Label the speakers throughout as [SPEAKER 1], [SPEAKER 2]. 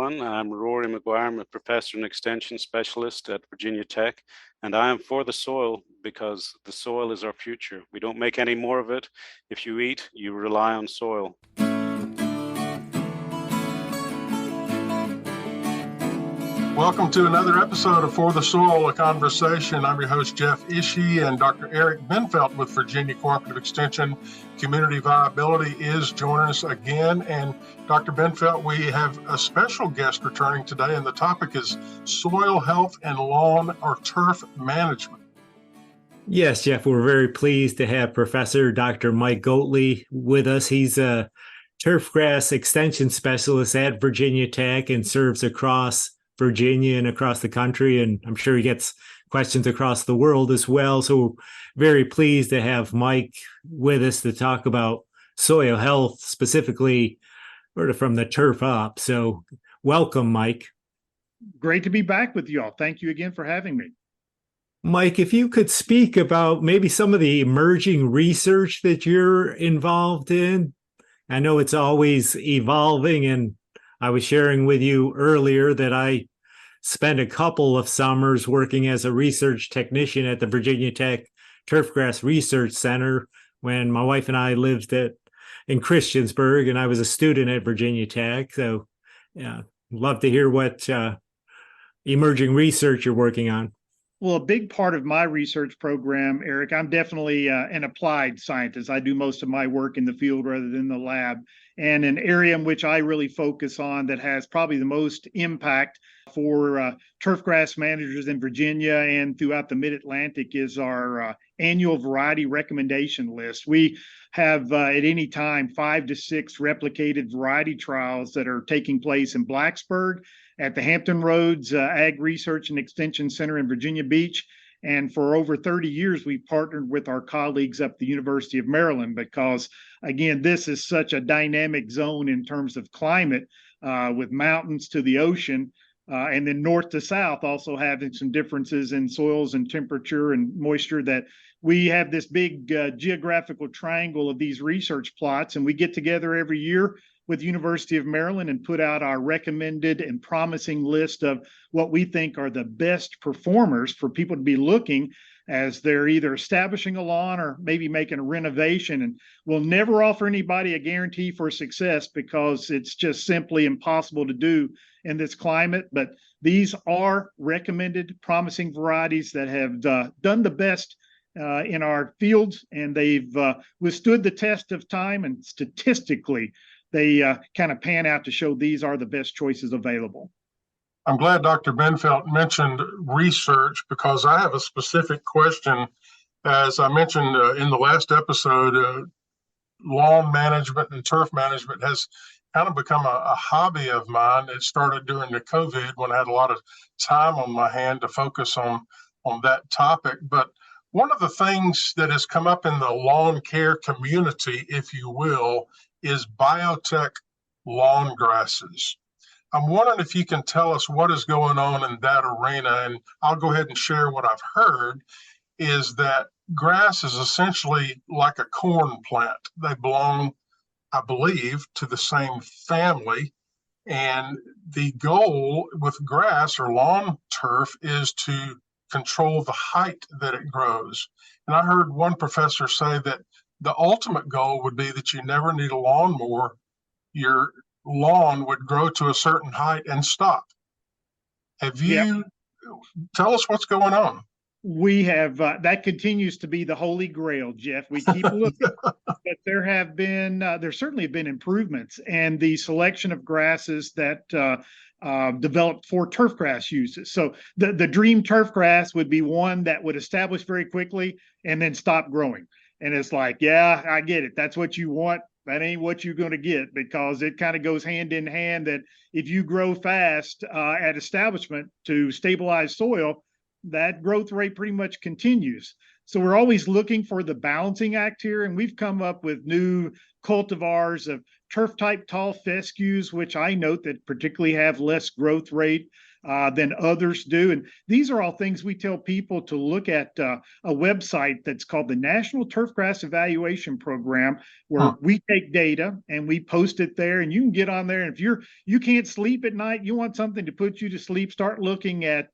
[SPEAKER 1] everyone. I'm Rory McGuire. I'm a professor and extension specialist at Virginia Tech, and I am for the soil because the soil is our future. We don't make any more of it. If you eat, you rely on soil.
[SPEAKER 2] Welcome to another episode of For the Soil, a Conversation. I'm your host, Jeff Ishee, and Dr. Eric Bendfeldt with Virginia Cooperative Extension Community Viability is joining us again. And Dr. Bendfeldt, we have a special guest returning today, and the topic is soil health and lawn or turf management.
[SPEAKER 3] Yes, Jeff, we're very pleased to have Professor Dr. Mike Goatley with us. He's a Turfgrass Extension Specialist at Virginia Tech and serves across Virginia and across the country, and I'm sure he gets questions across the world as well. So very pleased to have Mike with us to talk about soil health, specifically sort of from the turf up. So welcome, Mike.
[SPEAKER 4] Great to be back with you all. Thank you again for having me.
[SPEAKER 3] Mike, if you could speak about maybe some of the emerging research that you're involved in. I know it's always evolving, and I was sharing with you earlier that I spent a couple of summers working as a research technician at the Virginia Tech Turfgrass Research Center when my wife and I lived in Christiansburg, and I was a student at Virginia Tech. So, yeah, love to hear what emerging research you're working on.
[SPEAKER 4] Well, a big part of my research program, Eric, I'm definitely an applied scientist. I do most of my work in the field rather than the lab. And an area in which I really focus on that has probably the most impact for turfgrass managers in Virginia and throughout the Mid-Atlantic is our annual variety recommendation list. We have at any time 5 to 6 replicated variety trials that are taking place in Blacksburg, at the Hampton Roads Ag Research and Extension Center in Virginia Beach. And for over 30 years, we've partnered with our colleagues up at the University of Maryland because, again, this is such a dynamic zone in terms of climate with mountains to the ocean. And then north to south, also having some differences in soils and temperature and moisture, that we have this big geographical triangle of these research plots. And we get together every year with the University of Maryland and put out our recommended and promising list of what we think are the best performers for people to be looking as they're either establishing a lawn or maybe making a renovation. And we'll never offer anybody a guarantee for success because it's just simply impossible to do in this climate. But these are recommended promising varieties that have done the best in our fields, and they've withstood the test of time, and statistically, they kind of pan out to show these are the best choices available.
[SPEAKER 2] I'm glad Dr. Bendfeldt mentioned research because I have a specific question. As I mentioned in the last episode, lawn management and turf management has kind of become a hobby of mine. It started during the COVID when I had a lot of time on my hand to focus on that topic. But one of the things that has come up in the lawn care community, if you will, is biotech lawn grasses. I'm wondering if you can tell us what is going on in that arena, and I'll go ahead and share what I've heard, is that grass is essentially like a corn plant. They belong, I believe, to the same family, and the goal with grass or lawn turf is to control the height that it grows. And I heard one professor say that the ultimate goal would be that you never need a lawnmower. Your lawn would grow to a certain height and stop. Have you, tell us what's going on?
[SPEAKER 4] We have, that continues to be the holy grail, Jeff. We keep looking, but there certainly have been improvements, and the selection of grasses that developed for turfgrass uses. So the dream turfgrass would be one that would establish very quickly and then stop growing. And it's like, yeah, I get it. That's what you want. That ain't what you're going to get, because it kind of goes hand in hand that if you grow fast at establishment to stabilize soil, that growth rate pretty much continues. So we're always looking for the balancing act here. And we've come up with new cultivars of turf type tall fescues, which I note that particularly have less growth rate. than others do. And these are all things we tell people to look at a website that's called the National Turfgrass Evaluation Program, where we take data and we post it there, and you can get on there. And if you can't sleep at night, you want something to put you to sleep, start looking at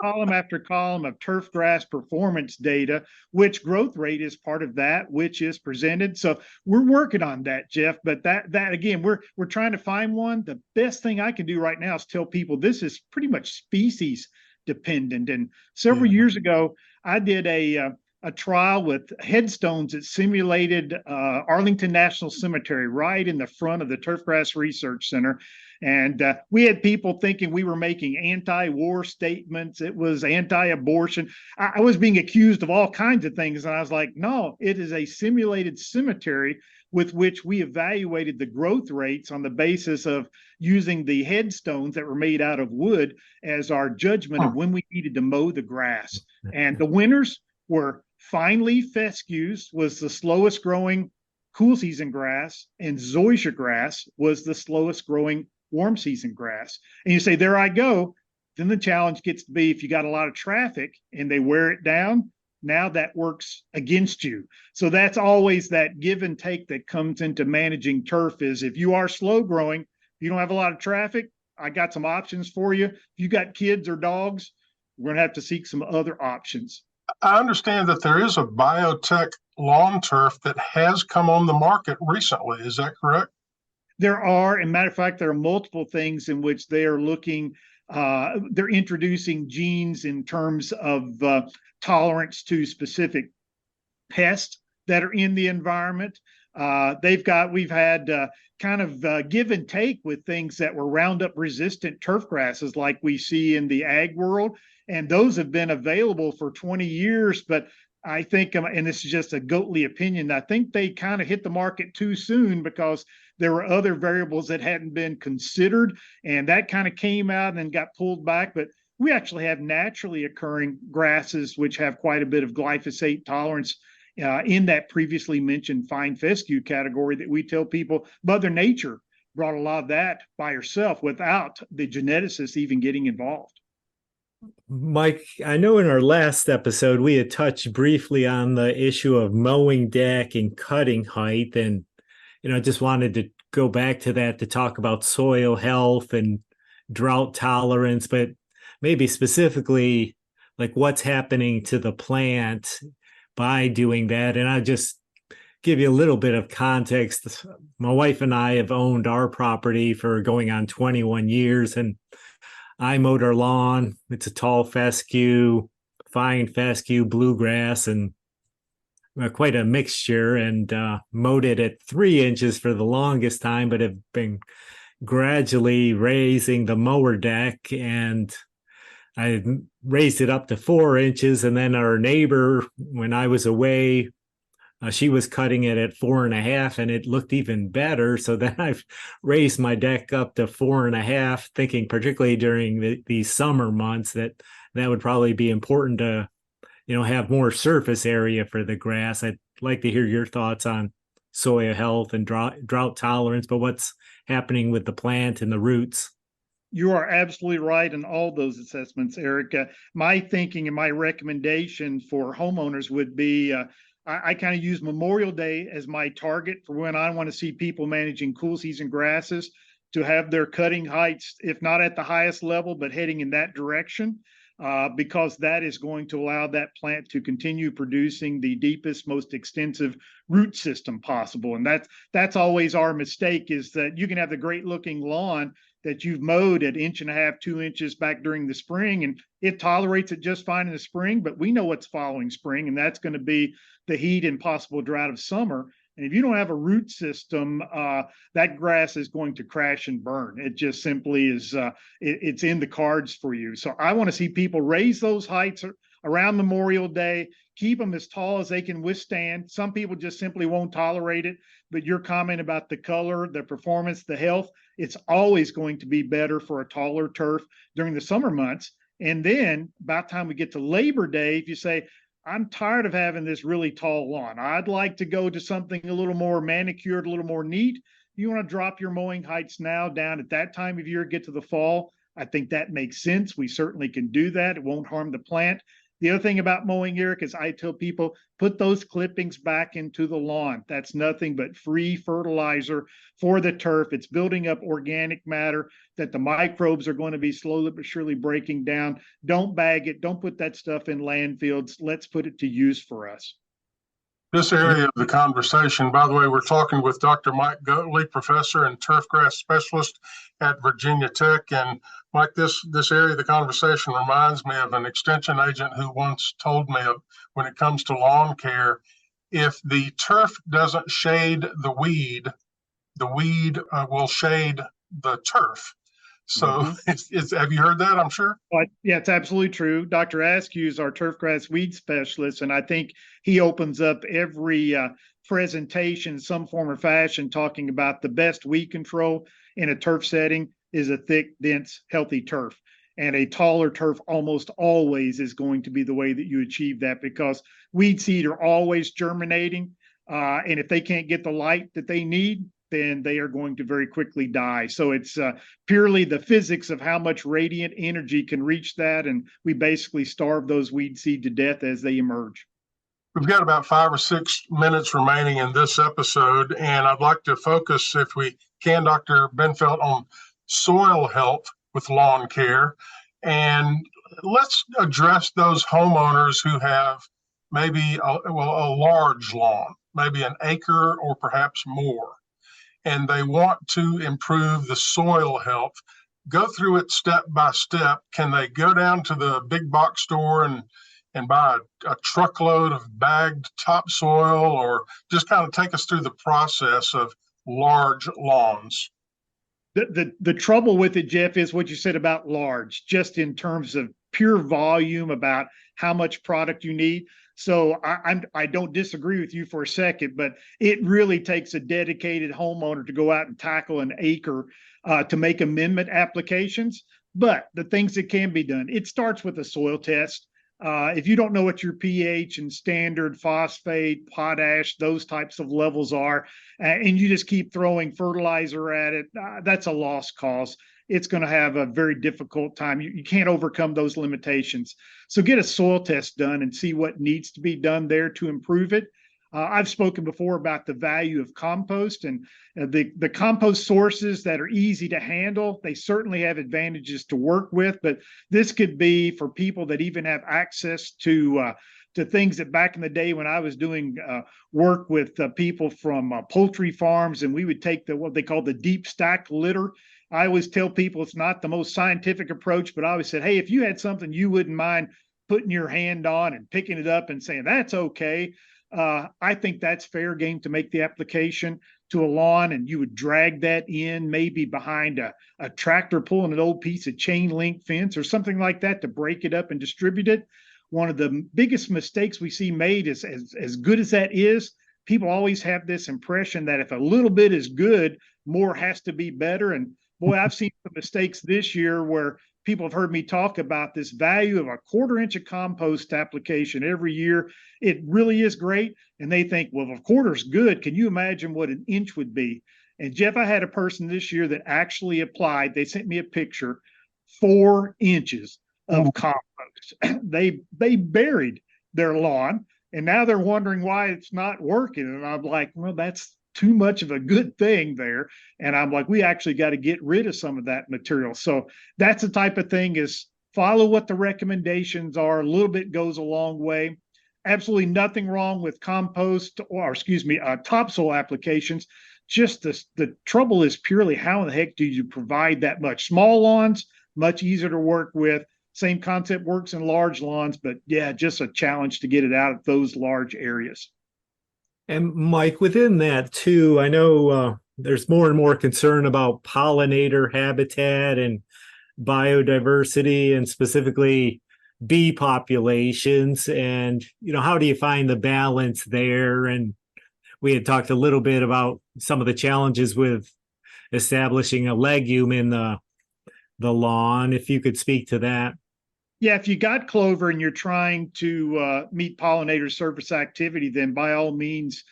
[SPEAKER 4] column after column of turfgrass performance data, which growth rate is part of that, which is presented. So we're working on that, Jeff. But that again, we're trying to find one. The best thing I can do right now is tell people this is pretty much species dependent. And several years ago, I did a trial with headstones that simulated Arlington National Cemetery right in the front of the Turfgrass Research Center. And we had people thinking we were making anti-war statements. It was anti-abortion. I was being accused of all kinds of things. And I was like, no, it is a simulated cemetery with which we evaluated the growth rates on the basis of using the headstones that were made out of wood as our judgment of when we needed to mow the grass. And the winners were fine leaf fescues was the slowest growing cool season grass, and zoysia grass was the slowest growing warm season grass. And you say, there I go. Then the challenge gets to be, if you got a lot of traffic and they wear it down, now that works against you. So that's always that give and take that comes into managing turf. Is if you are slow growing, if you don't have a lot of traffic, I got some options for you. If you got kids or dogs, we're going to have to seek some other options.
[SPEAKER 2] I understand that there is a biotech lawn turf that has come on the market recently. Is that correct?
[SPEAKER 4] There are, as a matter of fact, there are multiple things in which they are looking, they're introducing genes in terms of tolerance to specific pests that are in the environment. We've had kind of give and take with things that were Roundup resistant turf grasses like we see in the ag world. And those have been available for 20 years, but I think, and this is just a Goatley opinion, I think they kind of hit the market too soon because there were other variables that hadn't been considered, and that kind of came out and got pulled back. But we actually have naturally occurring grasses which have quite a bit of glyphosate tolerance in that previously mentioned fine fescue category that we tell people Mother Nature brought a lot of that by herself without the geneticists even getting involved.
[SPEAKER 3] Mike, I know in our last episode, we had touched briefly on the issue of mowing deck and cutting height. And, I just wanted to go back to that to talk about soil health and drought tolerance, but maybe specifically like what's happening to the plant by doing that. And I'll just give you a little bit of context. My wife and I have owned our property for going on 21 years, and I mowed our lawn. It's a tall fescue, fine fescue, bluegrass, and quite a mixture, and mowed it at 3 inches for the longest time, but have been gradually raising the mower deck, and I raised it up to 4 inches. And then our neighbor, when I was away, she was cutting it at 4.5, and it looked even better. So then I've raised my deck up to 4.5, thinking particularly during these summer months that would probably be important to, have more surface area for the grass. I'd like to hear your thoughts on soil health and drought tolerance, but what's happening with the plant and the roots?
[SPEAKER 4] You are absolutely right in all those assessments, Eric. My thinking and my recommendation for homeowners would be I kind of use Memorial Day as my target for when I want to see people managing cool season grasses to have their cutting heights, if not at the highest level, but heading in that direction, because that is going to allow that plant to continue producing the deepest, most extensive root system possible. And that's always our mistake, is that you can have the great looking lawn that you've mowed at 1.5 inches, 2 inches back during the spring, and it tolerates it just fine in the spring, but we know what's following spring, and that's going to be the heat and possible drought of summer. And if you don't have a root system, that grass is going to crash and burn. It just simply is, it's in the cards for you. So I want to see people raise those heights around Memorial Day, keep them as tall as they can withstand. Some people just simply won't tolerate it, but your comment about the color, the performance, the health, it's always going to be better for a taller turf during the summer months. And then about time we get to Labor Day, if you say, I'm tired of having this really tall lawn, I'd like to go to something a little more manicured, a little more neat, you want to drop your mowing heights now down at that time of year, get to the fall, I think that makes sense. We certainly can do that. It won't harm the plant. The other thing about mowing, Eric, is I tell people, put those clippings back into the lawn. That's nothing but free fertilizer for the turf. It's building up organic matter that the microbes are going to be slowly but surely breaking down. Don't bag it. Don't put that stuff in landfills. Let's put it to use for us.
[SPEAKER 2] This area of the conversation, by the way, we're talking with Dr. Mike Goatley, professor and turfgrass specialist at Virginia Tech. And Mike, this area of the conversation reminds me of an extension agent who once told me when it comes to lawn care, if the turf doesn't shade the weed will shade the turf. So have you heard that, I'm sure?
[SPEAKER 4] Yeah, it's absolutely true. Dr. Askew is our turfgrass weed specialist, and I think he opens up every presentation in some form or fashion talking about the best weed control in a turf setting is a thick, dense, healthy turf. And a taller turf almost always is going to be the way that you achieve that, because weed seed are always germinating. And if they can't get the light that they need, then they are going to very quickly die. So it's purely the physics of how much radiant energy can reach that. And we basically starve those weed seed to death as they emerge.
[SPEAKER 2] We've got about 5 or 6 minutes remaining in this episode, and I'd like to focus, if we can, Dr. Bendfeldt, on soil health with lawn care. And let's address those homeowners who have maybe a large lawn, maybe an acre or perhaps more, and they want to improve the soil health. Go through it step by step. Can they go down to the big box store and buy a truckload of bagged topsoil, or just kind of take us through the process of large lawns?
[SPEAKER 4] The trouble with it, Jeff, is what you said about large, just in terms of pure volume, about how much product you need. So I don't disagree with you for a second, but it really takes a dedicated homeowner to go out and tackle an acre to make amendment applications. But the things that can be done, it starts with a soil test. If you don't know what your pH and standard phosphate, potash, those types of levels are, and you just keep throwing fertilizer at it, that's a lost cause. It's going to have a very difficult time. You can't overcome those limitations. So get a soil test done and see what needs to be done there to improve it. I've spoken before about the value of compost, and the compost sources that are easy to handle. They certainly have advantages to work with, but this could be for people that even have access to things that back in the day when I was doing work with people from poultry farms, and we would take what they call the deep stack litter. I always tell people it's not the most scientific approach, but I always said, hey, if you had something you wouldn't mind putting your hand on and picking it up and saying, that's okay. I think that's fair game to make the application to a lawn, and you would drag that in maybe behind a tractor pulling an old piece of chain link fence or something like that to break it up and distribute it. One of the biggest mistakes we see made is, as good as that is, people always have this impression that if a little bit is good, more has to be better. And boy, I've seen some mistakes this year where people have heard me talk about this value of a 1/4 inch of compost application every year. It really is great. And they think, well, if a 1/4 is good, can you imagine what an inch would be? And Jeff, I had a person this year that actually applied, they sent me a picture, 4 inches of compost. They buried their lawn, and now they're wondering why it's not working. And I'm like, well, that's too much of a good thing there. And I'm like, we actually got to get rid of some of that material. So that's the type of thing, is follow what the recommendations are. A little bit goes a long way. Absolutely nothing wrong with compost topsoil applications. Just the trouble is purely how in the heck do you provide that much? Small lawns, much easier to work with. Same concept works in large lawns, but yeah, just a challenge to get it out of those large areas.
[SPEAKER 3] And Mike, within that too, I know there's more and more concern about pollinator habitat and biodiversity, and specifically bee populations. And, how do you find the balance there? And we had talked a little bit about some of the challenges with establishing a legume in the lawn. If you could speak to that.
[SPEAKER 4] Yeah, if you got clover and you're trying to meet pollinator surface activity, then by all means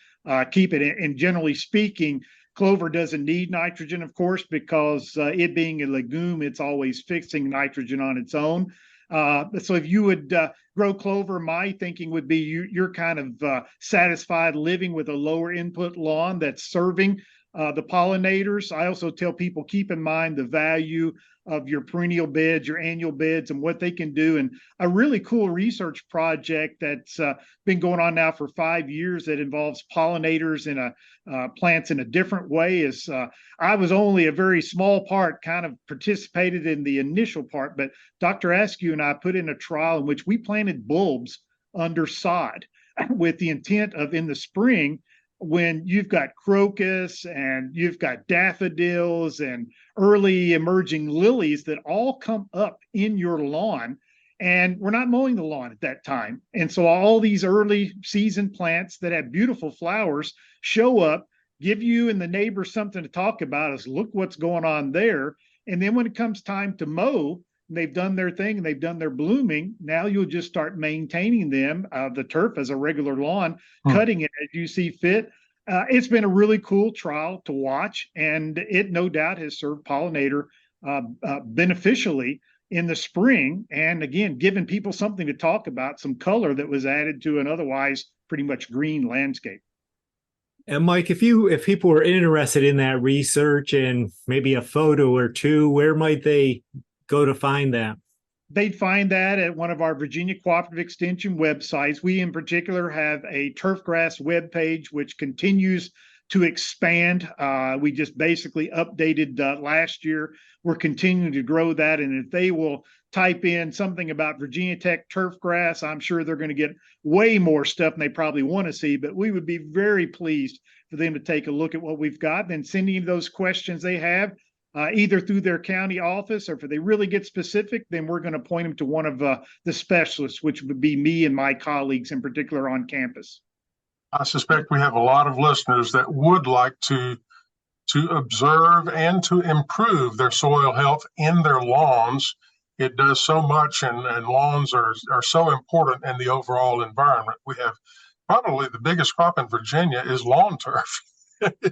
[SPEAKER 4] keep it. And generally speaking, Clover doesn't need nitrogen, of course, because it being a legume, it's always fixing nitrogen on its own. So if you would grow clover, my thinking would be you're kind of satisfied living with a lower input lawn that's serving the pollinators. I also tell people, keep in mind the value of your perennial beds, your annual beds, and what they can do. And a really cool research project that's been going on now for 5 years that involves pollinators in plants in a different way is I was only a very small part, kind of participated in the initial part, but Dr. Askew and I put in a trial in which we planted bulbs under sod with the intent of in the spring, when you've got crocus and you've got daffodils and early emerging lilies that all come up in your lawn, and we're not mowing the lawn at that time. And so all these early season plants that have beautiful flowers show up, give you and the neighbors something to talk about is look what's going on there. And then when it comes time to mow, they've done their thing and they've done their blooming. Now you'll just start maintaining them, the turf as a regular lawn, cutting it as you see fit. It's been a really cool trial to watch, and it no doubt has served pollinator beneficially in the spring. And again, giving people something to talk about, some color that was added to an otherwise pretty much green landscape.
[SPEAKER 3] And Mike, if people were interested in that research and maybe a photo or two, where might they go to find that?
[SPEAKER 4] They'd find that at one of our Virginia Cooperative Extension websites. We in particular have a Turfgrass webpage, which continues to expand. We just basically updated last year. We're continuing to grow that. And if they will type in something about Virginia Tech turfgrass, I'm sure they're going to get way more stuff than they probably want to see. But we would be very pleased for them to take a look at what we've got, then sending those questions they have, either through their county office, or if they really get specific, then we're going to point them to one of the specialists, which would be me and my colleagues in particular on campus.
[SPEAKER 2] I suspect we have a lot of listeners that would like to observe and to improve their soil health in their lawns. It does so much, and lawns are so important in the overall environment. We have probably the biggest crop in Virginia is lawn turf.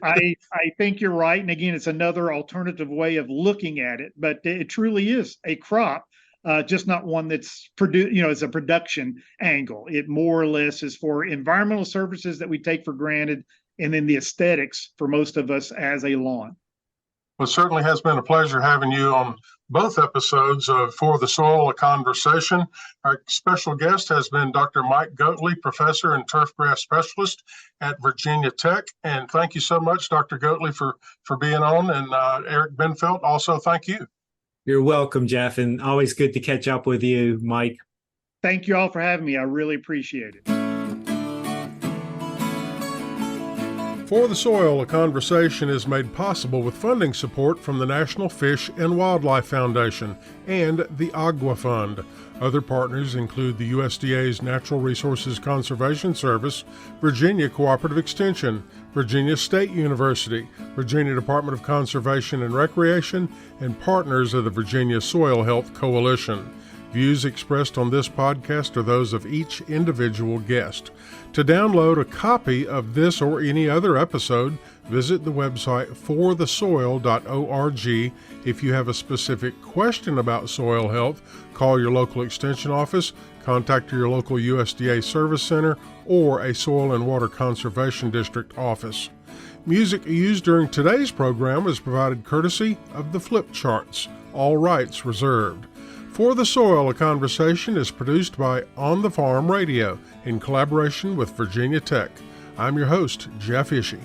[SPEAKER 4] I think you're right. And again, it's another alternative way of looking at it, but it truly is a crop, just not one that's as a production angle. It more or less is for environmental services that we take for granted, and then the aesthetics for most of us as a lawn.
[SPEAKER 2] Well, it certainly has been a pleasure having you on both episodes of For the Soil, a Conversation. Our special guest has been Dr. Mike Goatley, professor and turfgrass specialist at Virginia Tech. And thank you so much, Dr. Goatley, for being on. And Eric Bendfeldt, also thank you.
[SPEAKER 3] You're welcome, Jeff, and always good to catch up with you, Mike.
[SPEAKER 4] Thank you all for having me. I really appreciate it.
[SPEAKER 2] For the Soil, a Conversation is made possible with funding support from the National Fish and Wildlife Foundation and the Agua Fund. Other partners include the USDA's Natural Resources Conservation Service, Virginia Cooperative Extension, Virginia State University, Virginia Department of Conservation and Recreation, and partners of the Virginia Soil Health Coalition. Views expressed on this podcast are those of each individual guest. To download a copy of this or any other episode, visit the website forthesoil.org. If you have a specific question about soil health, call your local extension office, contact your local USDA service center, or a Soil and Water Conservation District office. Music used during today's program is provided courtesy of the Flip Charts. All rights reserved. For the Soil, a Conversation is produced by On the Farm Radio in collaboration with Virginia Tech. I'm your host, Jeff Ishee.